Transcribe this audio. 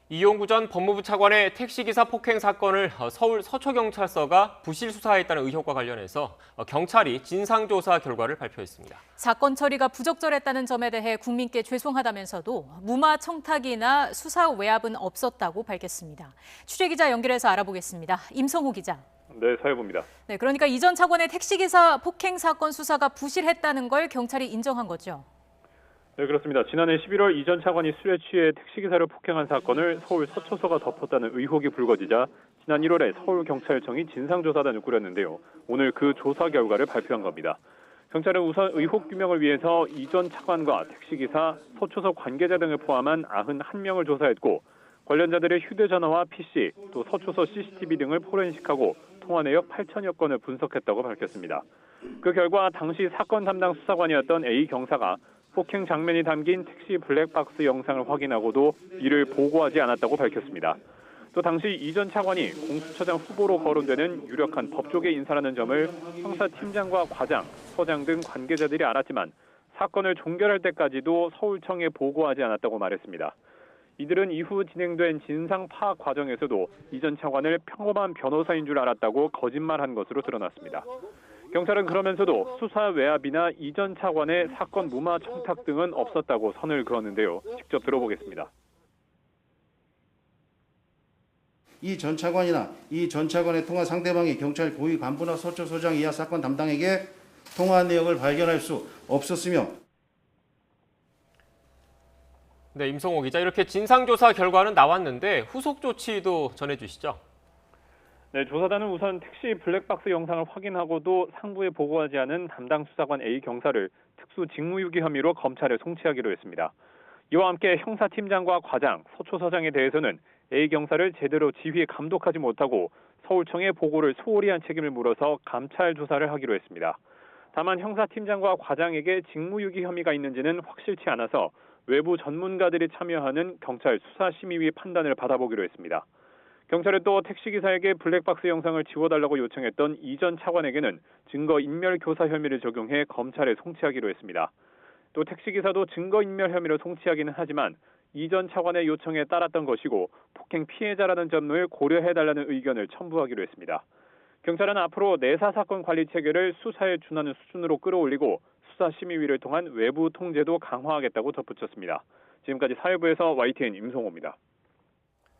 이용구 전 법무부 차관의 택시기사 폭행 사건을 서울 서초경찰서가 부실 수사했다는 의혹과 관련해서 경찰이 진상조사 결과를 발표했습니다. 사건 처리가 부적절했다는 점에 대해 국민께 죄송하다면서도 무마 청탁이나 수사 외압은 없었다고 밝혔습니다. 취재기자 연결해서 알아보겠습니다. 임성호 기자. 네, 사회부입니다. 네, 그러니까 이 전 차관의 택시기사 폭행 사건 수사가 부실했다는 걸 경찰이 인정한 거죠? 네, 그렇습니다. 지난해 11월 이 전 차관이 술에 취해 택시기사를 폭행한 사건을 서울 서초서가 덮었다는 의혹이 불거지자 지난 1월에 서울경찰청이 진상조사단을 꾸렸는데요. 오늘 그 조사 결과를 발표한 겁니다. 경찰은 우선 의혹 규명을 위해서 이 전 차관과 택시기사, 서초서 관계자 등을 포함한 91명을 조사했고 관련자들의 휴대전화와 PC, 또 서초서 CCTV 등을 포렌식하고 통화 내역 8천여 건을 분석했다고 밝혔습니다. 그 결과 당시 사건 담당 수사관이었던 A 경사가 폭행 장면이 담긴 택시 블랙박스 영상을 확인하고도 이를 보고하지 않았다고 밝혔습니다. 또 당시 이 전 차관이 공수처장 후보로 거론되는 유력한 법조계 인사라는 점을 형사팀장과 과장, 서장 등 관계자들이 알았지만 사건을 종결할 때까지도 서울청에 보고하지 않았다고 말했습니다. 이들은 이후 진행된 진상 파악 과정에서도 이 전 차관을 평범한 변호사인 줄 알았다고 거짓말한 것으로 드러났습니다. 경찰은 그러면서도 수사 외압이나 이 전 차관의 사건 무마 청탁 등은 없었다고 선을 그었는데요. 직접 들어보겠습니다. 이 전 차관이나 이 전 차관의 통화 상대방이 경찰 고위 간부나 서초서장 이하 사건 담당에게 통화 내역을 발견할 수 없었으며 네, 임성호 기자, 이렇게 진상조사 결과는 나왔는데 후속 조치도 전해주시죠. 네, 조사단은 우선 택시 블랙박스 영상을 확인하고도 상부에 보고하지 않은 담당 수사관 A 경사를 특수 직무유기 혐의로 검찰에 송치하기로 했습니다. 이와 함께 형사팀장과 과장, 서초서장에 대해서는 A 경사를 제대로 지휘 감독하지 못하고 서울청에 보고를 소홀히 한 책임을 물어서 감찰 조사를 하기로 했습니다. 다만 형사팀장과 과장에게 직무유기 혐의가 있는지는 확실치 않아서 외부 전문가들이 참여하는 경찰 수사심의위 판단을 받아보기로 했습니다. 경찰은 또 택시기사에게 블랙박스 영상을 지워달라고 요청했던 이 전 차관에게는 증거인멸 교사 혐의를 적용해 검찰에 송치하기로 했습니다. 또 택시기사도 증거인멸 혐의로 송치하기는 하지만 이 전 차관의 요청에 따랐던 것이고 폭행 피해자라는 점을 고려해달라는 의견을 첨부하기로 했습니다. 경찰은 앞으로 내사 사건 관리 체계를 수사에 준하는 수준으로 끌어올리고 수사심의위를 통한 외부 통제도 강화하겠다고 덧붙였습니다. 지금까지 사회부에서 YTN 임성호입니다.